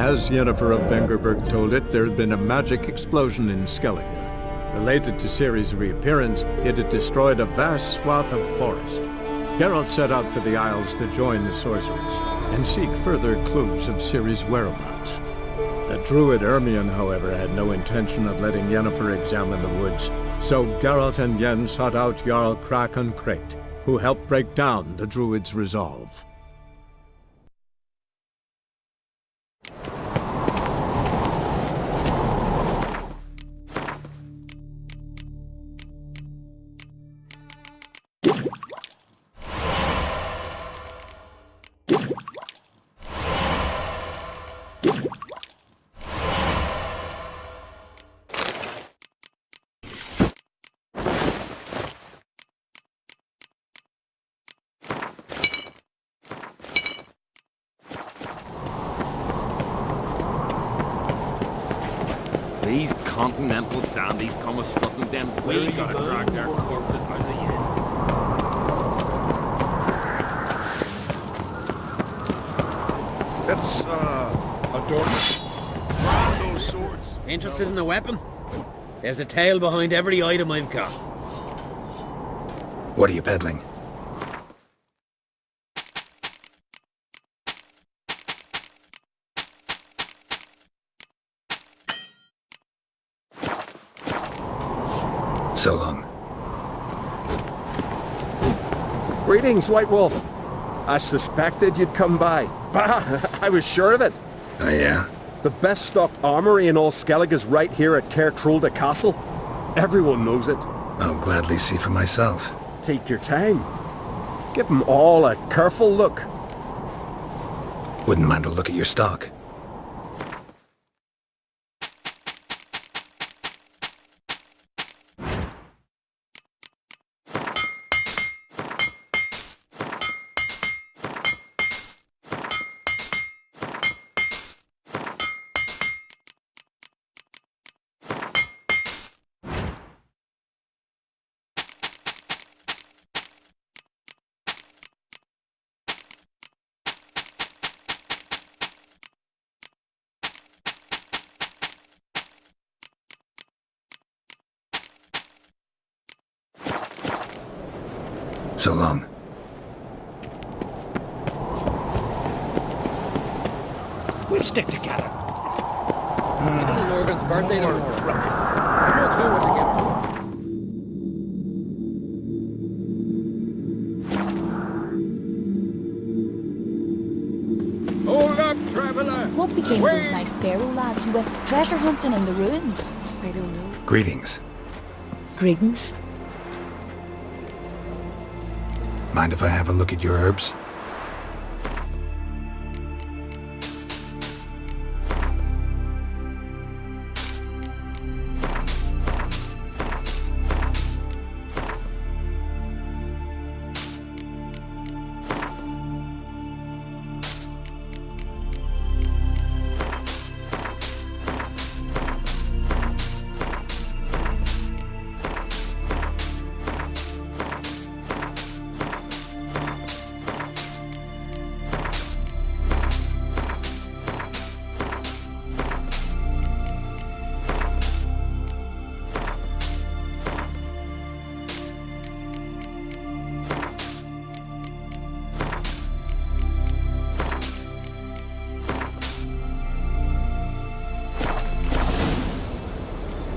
As Yennefer of Vengerberg told it, there had been a magic explosion in Skellige. Related to Ciri's reappearance, it had destroyed a vast swath of forest. Geralt set out for the Isles to join the sorcerers and seek further clues of Ciri's whereabouts. The druid Ermion, however, had no intention of letting Yennefer examine the woods, so Geralt and Yen sought out Jarl Krakon Krayt, who helped break down the druid's resolve. These continental dandies come a strutting them. We gotta drag their corpses out of the inn. It's, a doorman. Grab those swords. Interested in a weapon? There's a tale behind every item I've got. What are you peddling? So long. Greetings, White Wolf. I suspected you'd come by. Bah, I was sure of it. Oh yeah? The best stocked armory in all Skellige is right here at Kertrulda Castle. Everyone knows it. I'll gladly see for myself. Take your time. Give them all a careful look. Wouldn't mind a look at your stock. So long. We'll stick together. Little Morgan's birthday tomorrow. I've no clue what to give her. Hold up, traveller! What became of those nice Pharaoh lads who went treasure hunting in the ruins? I don't know. Greetings. Greetings. Mind if I have a look at your herbs?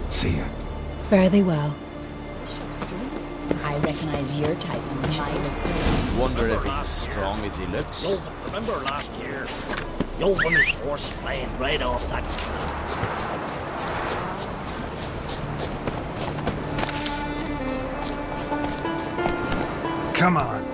See you. Fare thee well. I recognize your type and mine. Wonder if he's as strong as he looks. Yolvin, remember last year? Yolvin, his horse flying right off that. Come on.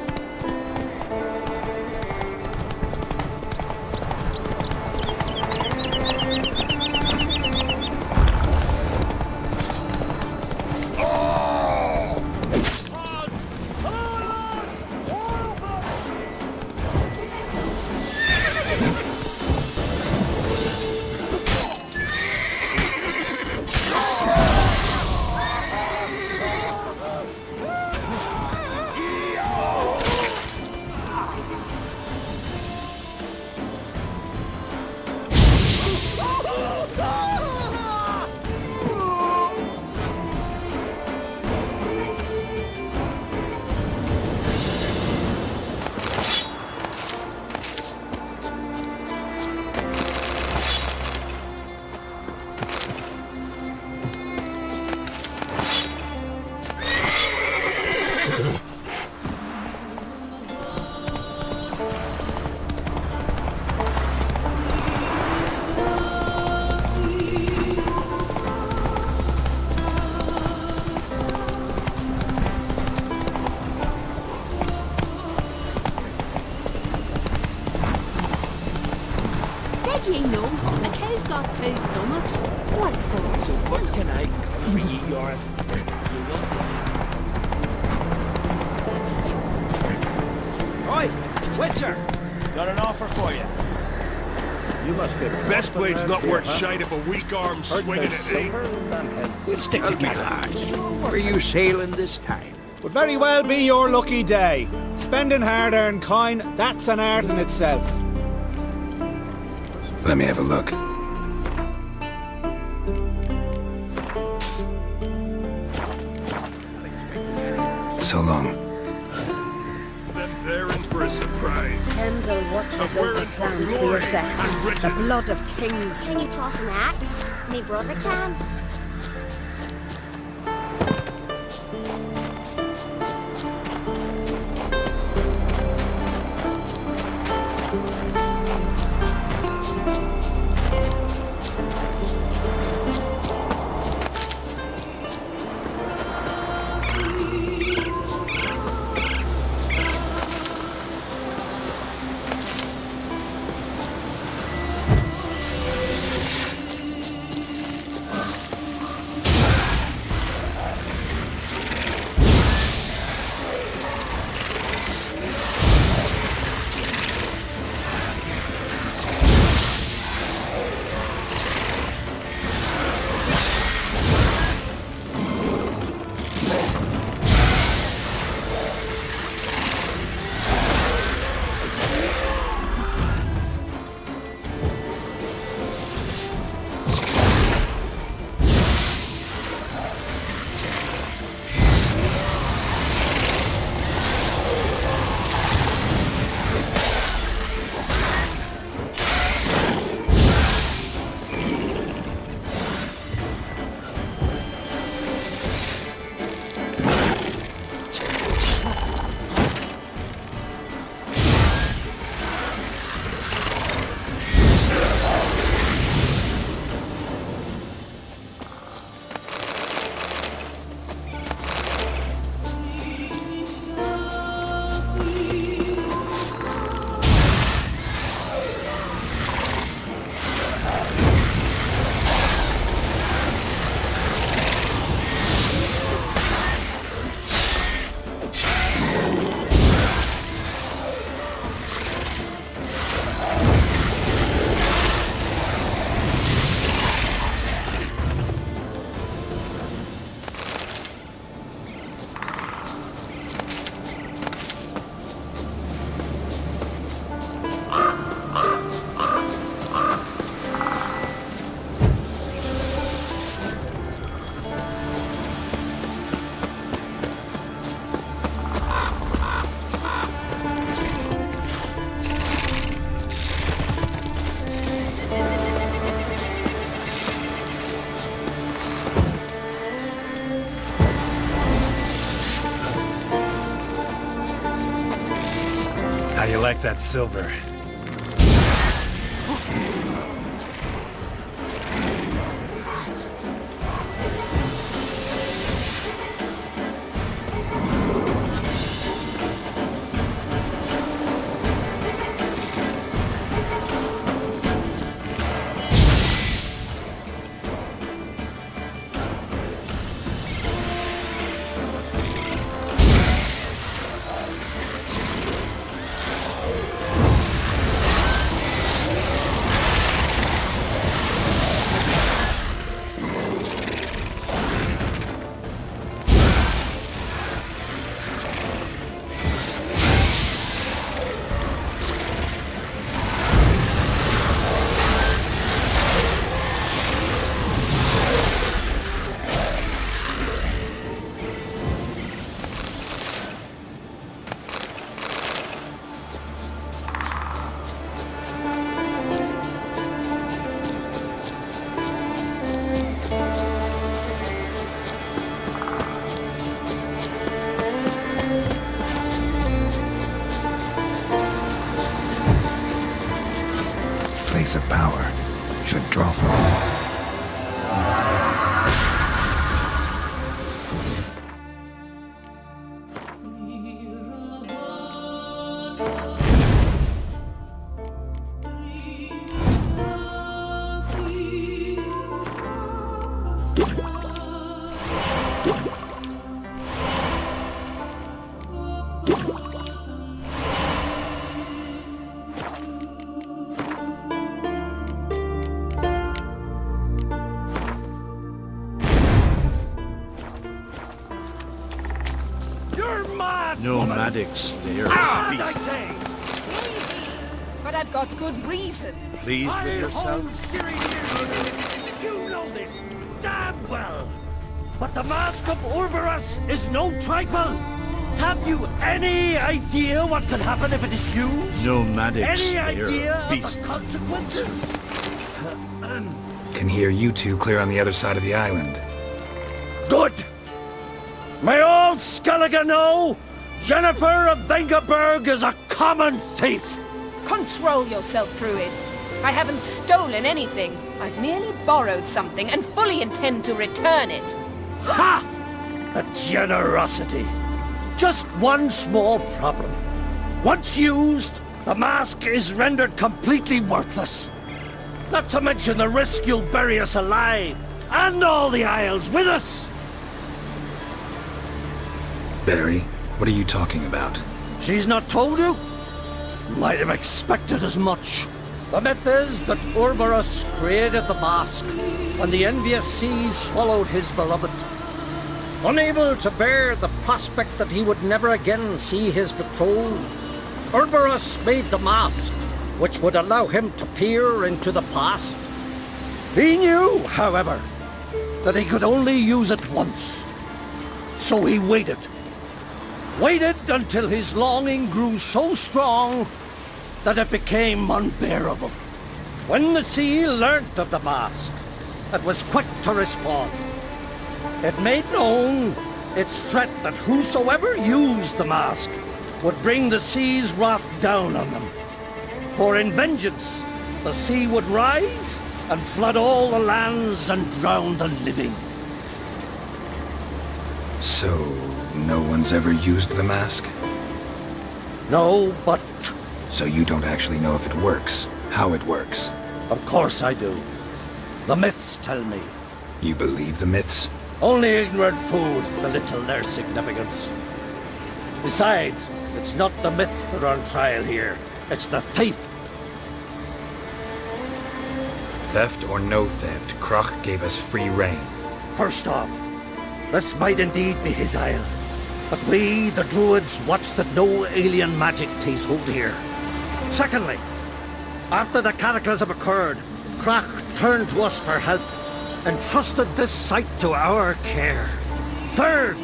Did you know the cow's got two stomachs? What for? So what can I bring you yours? Oi, Witcher! Got an offer for you. You must be Best blade's not worth shite. shite if a weak arm's swinging it, eh? We'll stick together. Where are you sailing this time? Would very well be your lucky day. Spending hard-earned coin, that's an art in itself. Let me have a look. So long. Then they're in for a surprise. Kendall watches And we're over in for clan to glory your and second. riches. The blood of kings. Can you toss an axe? Me brother can. How you like that silver? Should draw from it. Nomadics, they're beasts. Maybe, but I've got good reason. Pleased with yourself? You know this damn well. But the Mask of Uroboros is no trifle. Have you any idea what could happen if it is used? Nomadics, Any they're idea beasts. of the consequences? Can hear you two clear on the other side of the island. Good. May all Skellige know Yennefer of Vengerberg is a common thief. Control yourself, Druid. I haven't stolen anything. I've merely borrowed something and fully intend to return it. Ha! The generosity. Just one small problem. Once used, the mask is rendered completely worthless. Not to mention the risk you'll bury us alive, and all the Isles with us. Barry, what are you talking about? She's not told you? Might have expected as much. The myth is that Uroboros created the mask when the envious seas swallowed his beloved. Unable to bear the prospect that he would never again see his betrothed, Uroboros made the mask, which would allow him to peer into the past. He knew, however, that he could only use it once. So he waited. Waited until his longing grew so strong that it became unbearable. When the sea learnt of the mask, it was quick to respond. It made known its threat that whosoever used the mask would bring the sea's wrath down on them. For in vengeance, the sea would rise and flood all the lands and drown the living. So, no one's ever used the mask? No, but... So you don't actually know if it works, how it works? Of course I do. The myths tell me. You believe the myths? Only ignorant fools belittle their significance. Besides, it's not the myths that are on trial here. It's the thief. Theft or no theft, Croc gave us free rein. First off, this might indeed be his isle. But we, the Druids, watch that no alien magic takes hold here. Secondly, after the cataclysm occurred, Croc turned to us for help and trusted this site to our care. Third...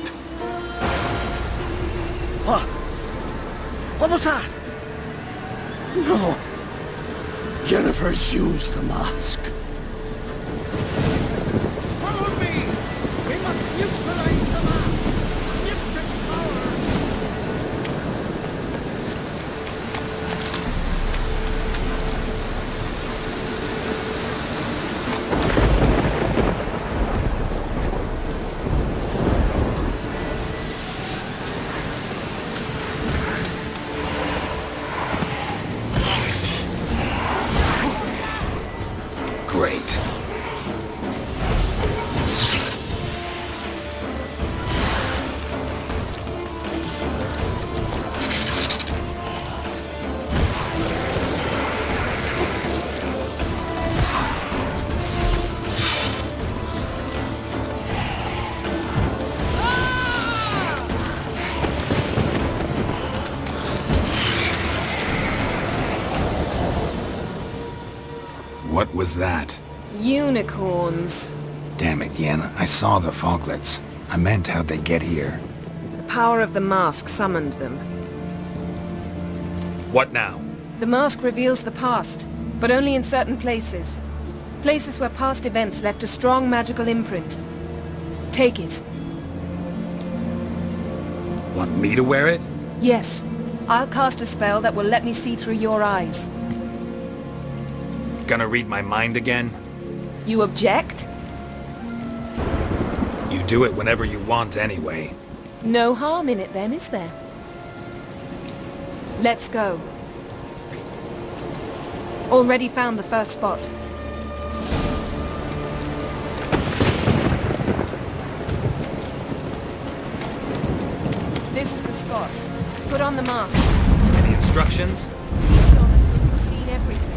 What was that? No. Yennefer's used the mask. Follow me! We must neutralize the mask! Lift its power! Great. What was that? Unicorns. Damn it, Yen. I saw the Foglets. I meant how'd they get here? The power of the mask summoned them. What now? The mask reveals the past, but only in certain places. Places where past events left a strong magical imprint. Take it. Want me to wear it? Yes. I'll cast a spell that will let me see through your eyes. Gonna read my mind again? You object? You do it whenever you want anyway. No harm in it then, is there? Let's go. Already found the first spot. This is the spot. Put on the mask. Any instructions? Keep it on until you've seen everything.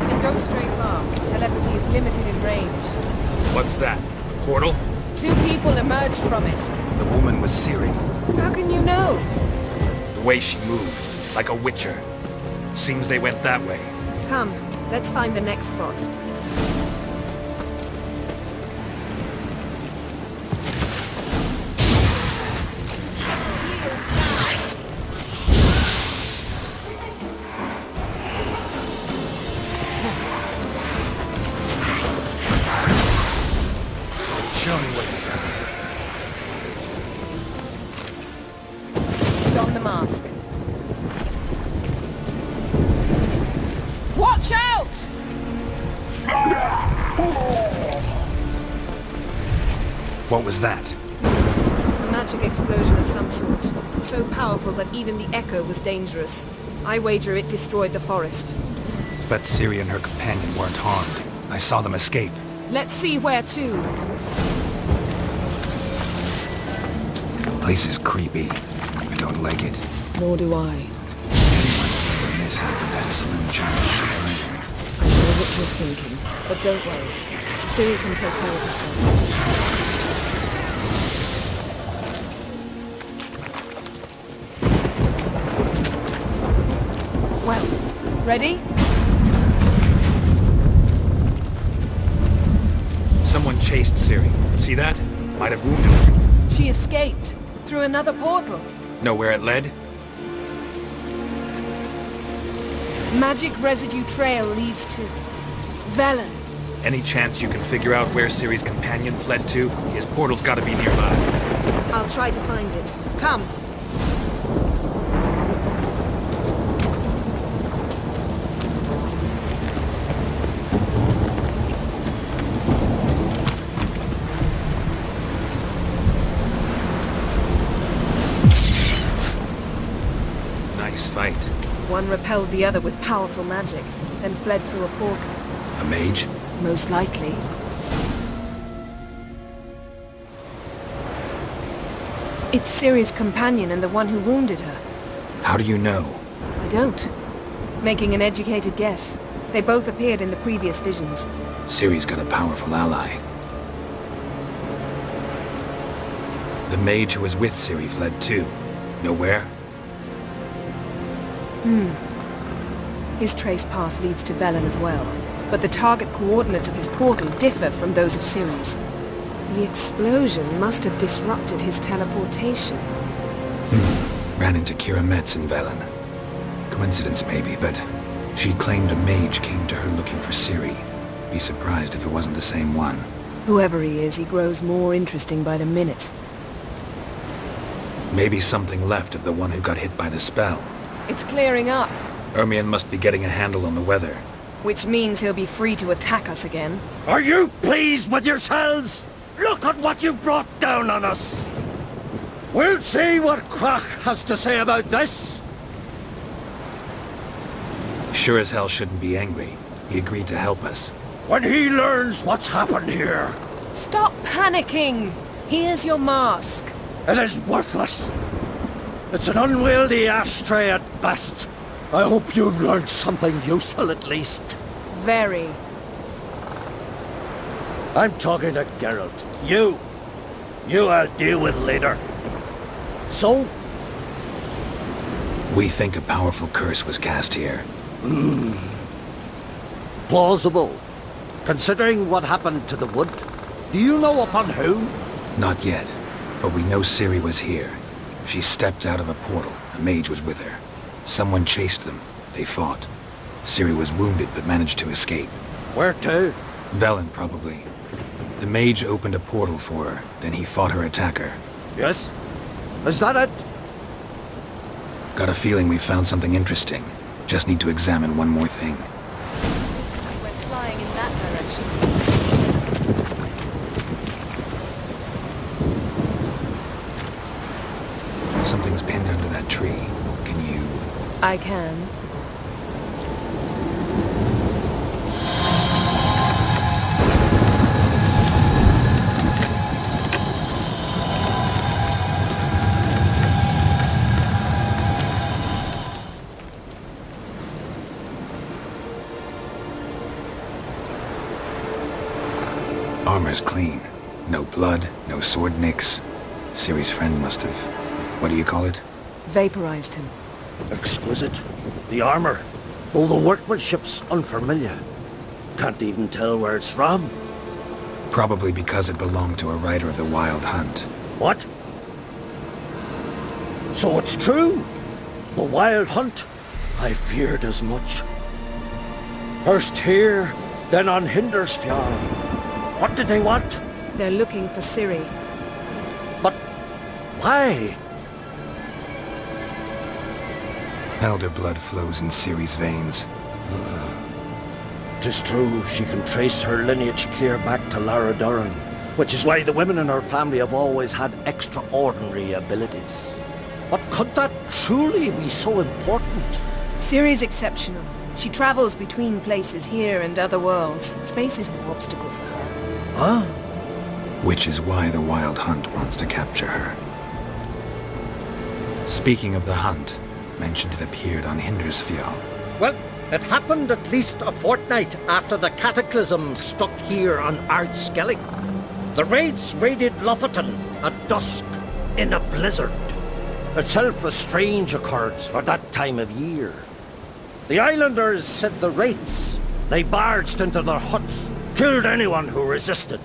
And don't stray far. Telepathy is limited in range. What's that? A portal? 2 people emerged from it. The woman was Ciri. How can you know? The way she moved, like a witcher. Seems they went that way. Come, let's find the next spot. Show me what you got. Don the mask. Watch out! What was that? A magic explosion of some sort. So powerful that even the echo was dangerous. I wager it destroyed the forest. But Ciri and her companion weren't harmed. I saw them escape. Let's see where to. Place is creepy. I don't like it. Nor do I. When this happened, had a slim chance of surviving. I know what you're thinking, but don't worry. Ciri can take care of herself. Well, ready? Someone chased Ciri. See that? Might have wounded her. She escaped. Through another portal. Know where it led? Magic residue trail leads to Velen. Any chance you can figure out where Ciri's companion fled to? His portal's gotta be nearby. I'll try to find it. Come. Nice fight. One repelled the other with powerful magic, then fled through a portal. A mage? Most likely. It's Ciri's companion and the one who wounded her. How do you know? I don't. Making an educated guess. They both appeared in the previous visions. Ciri's got a powerful ally. The mage who was with Ciri fled too. Know where? His trace path leads to Velen as well, but the target coordinates of his portal differ from those of Ciri's. The explosion must have disrupted his teleportation. Ran into Kira Metz in Velen. Coincidence maybe, but she claimed a mage came to her looking for Ciri. Be surprised if it wasn't the same one. Whoever he is, he grows more interesting by the minute. Maybe something left of the one who got hit by the spell. It's clearing up. Ermion must be getting a handle on the weather. Which means he'll be free to attack us again. Are you pleased with yourselves? Look at what you've brought down on us! We'll see what Krach has to say about this! Sure as hell shouldn't be angry. He agreed to help us. When he learns what's happened here... Stop panicking! Here's your mask. It is worthless. It's an unwieldy ashtray at best. I hope you've learned something useful at least. Very. I'm talking to Geralt. You I'll deal with later. So? We think a powerful curse was cast here. Plausible. Considering what happened to the wood, do you know upon whom? Not yet, but we know Ciri was here. She stepped out of a portal. A mage was with her. Someone chased them. They fought. Ciri was wounded but managed to escape. Where to? Velen, probably. The mage opened a portal for her, then he fought her attacker. Yes? Is that it? Got a feeling we found something interesting. Just need to examine one more thing. Went flying I can. Armor's clean. No blood, no sword nicks. Ciri's friend must have... what do you call it? Vaporized him. Exquisite. The armor. Oh, the workmanship's unfamiliar. Can't even tell where it's from. Probably because it belonged to a rider of the Wild Hunt. What? So it's true? The Wild Hunt? I feared as much. First here, then on Hindersfjall. What did they want? They're looking for Ciri. But why? Elder blood flows in Ciri's veins. 'Tis true, she can trace her lineage clear back to Lara Duran, which is why the women in her family have always had extraordinary abilities. But could that truly be so important? Ciri's exceptional. She travels between places here and other worlds. Space is no obstacle for her. Huh? Which is why the Wild Hunt wants to capture her. Speaking of the hunt, mentioned it appeared on Hindersfjall. Well, it happened at least a fortnight after the cataclysm struck here on Skellige. The raids raided Lofoten at dusk in a blizzard. Itself a strange occurrence for that time of year. The islanders said the wraiths. They barged into their huts, killed anyone who resisted,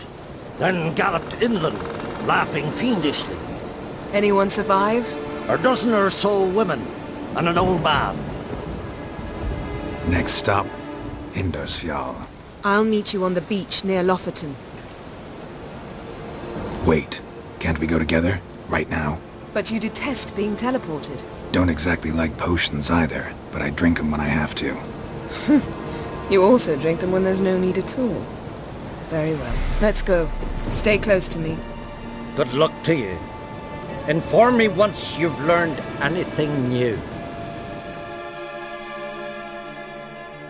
then galloped inland, laughing fiendishly. Anyone survive? A dozen or so women, and an old man. Next stop, Hindersfjall. I'll meet you on the beach near Lofoten. Wait, can't we go together? Right now? But you detest being teleported. Don't exactly like potions either, but I drink them when I have to. You also drink them when there's no need at all. Very well. Let's go. Stay close to me. Good luck to you. Inform me once you've learned anything new.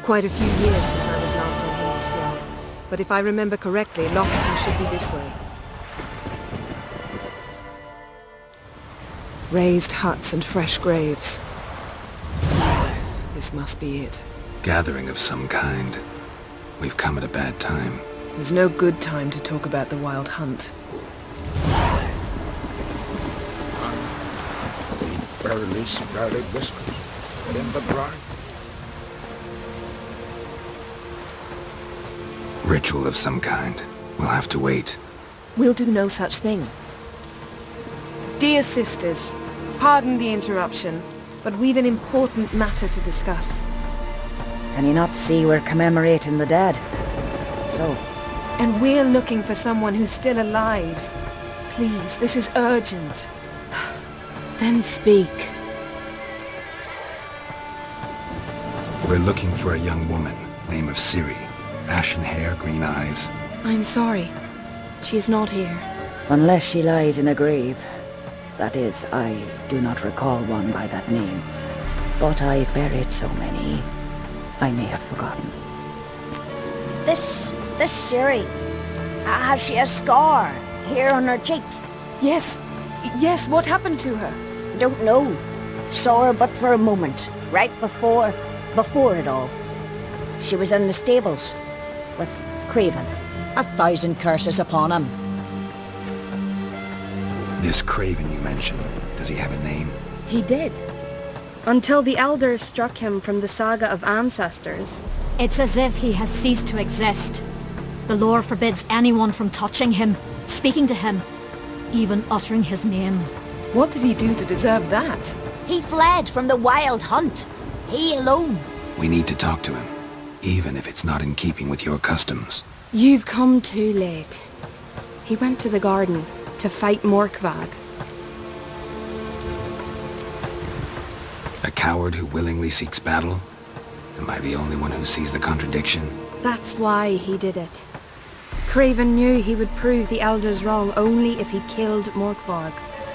Quite a few years since I was last on Hindersfjall. But if I remember correctly, Lofoten should be this way. Raised huts and fresh graves. This must be it. Gathering of some kind. We've come at a bad time. There's no good time to talk about the Wild Hunt. Barely sprouted whiskers in the brine. Ritual of some kind. We'll have to wait. We'll do no such thing. Dear sisters, pardon the interruption, but we've an important matter to discuss. Can you not see we're commemorating the dead? So? And we're looking for someone who's still alive. Please, this is urgent. Then speak. We're looking for a young woman, name of Ciri. Ashen hair, green eyes. I'm sorry. She is not here. Unless she lies in a grave. That is, I do not recall one by that name. But I've buried so many, I may have forgotten. This Ciri, has she a scar here on her cheek? Yes, what happened to her? Don't know. Saw her but for a moment, right before it all. She was in the stables with Craven. 1,000 curses upon him. This Craven you mentioned, does he have a name? He did. Until the elders struck him from the saga of ancestors. It's as if he has ceased to exist. The lore forbids anyone from touching him, speaking to him, even uttering his name. What did he do to deserve that? He fled from the Wild Hunt. He alone. We need to talk to him, even if it's not in keeping with your customs. You've come too late. He went to the garden to fight Morkvag. A coward who willingly seeks battle? Am I the only one who sees the contradiction? That's why he did it. Craven knew he would prove the elders wrong only if he killed Morkvarg.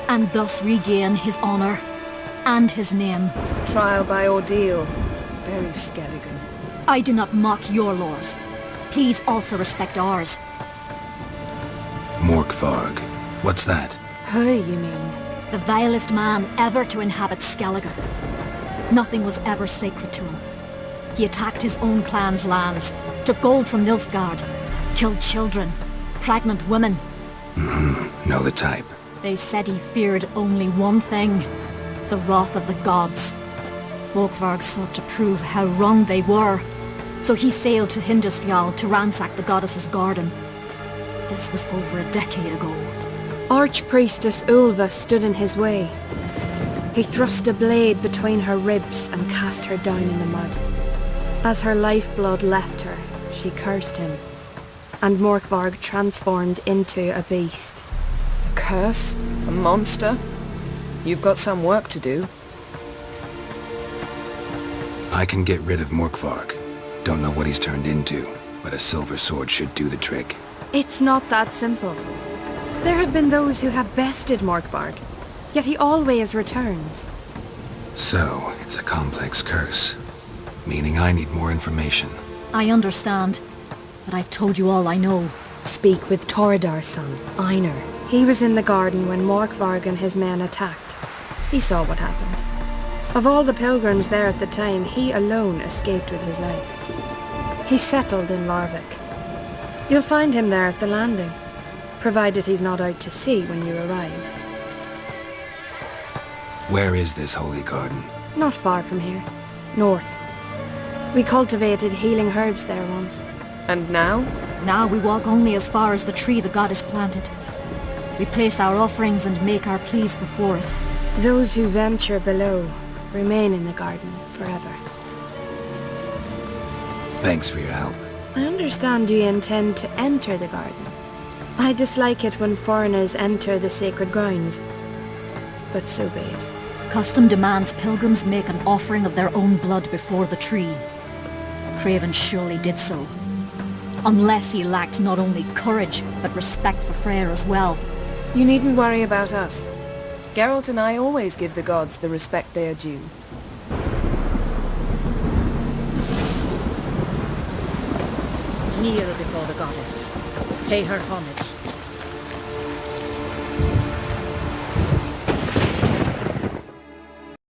And thus regain his honor. and his name. Trial by ordeal. Very Skellige. I do not mock your laws. Please also respect ours. Morkvarg. What's that? Who, you mean? The vilest man ever to inhabit Skellige. Nothing was ever sacred to him. He attacked his own clan's lands, took gold from Nilfgaard, killed children, pregnant women. Know the type. They said he feared only one thing, the wrath of the gods. Morkvarg sought to prove how wrong they were, so he sailed to Hindisfjall to ransack the goddess's garden. This was over a decade ago. Archpriestess Ulva stood in his way. He thrust a blade between her ribs and cast her down in the mud. As her lifeblood left her, she cursed him, and Morkvarg transformed into a beast. A curse? A monster? You've got some work to do. I can get rid of Morkvarg. Don't know what he's turned into, but a silver sword should do the trick. It's not that simple. There have been those who have bested Morkvarg, yet he always returns. So, it's a complex curse, meaning I need more information. I understand, but I've told you all I know. Speak with Torridar's son, Einar. He was in the garden when Morkvarg and his men attacked. He saw what happened. Of all the pilgrims there at the time, he alone escaped with his life. He settled in Larvik. You'll find him there at the landing, provided he's not out to sea when you arrive. Where is this holy garden? Not far from here. North. We cultivated healing herbs there once. And now? Now we walk only as far as the tree the goddess planted. We place our offerings and make our pleas before it. Those who venture below remain in the garden forever. Thanks for your help. I understand you intend to enter the garden. I dislike it when foreigners enter the sacred grounds, but so be it. Custom demands pilgrims make an offering of their own blood before the tree. Craven surely did so. Unless he lacked not only courage, but respect for Freyr as well. You needn't worry about us. Geralt and I always give the gods the respect they are due. Kneel before the goddess. Pay her homage.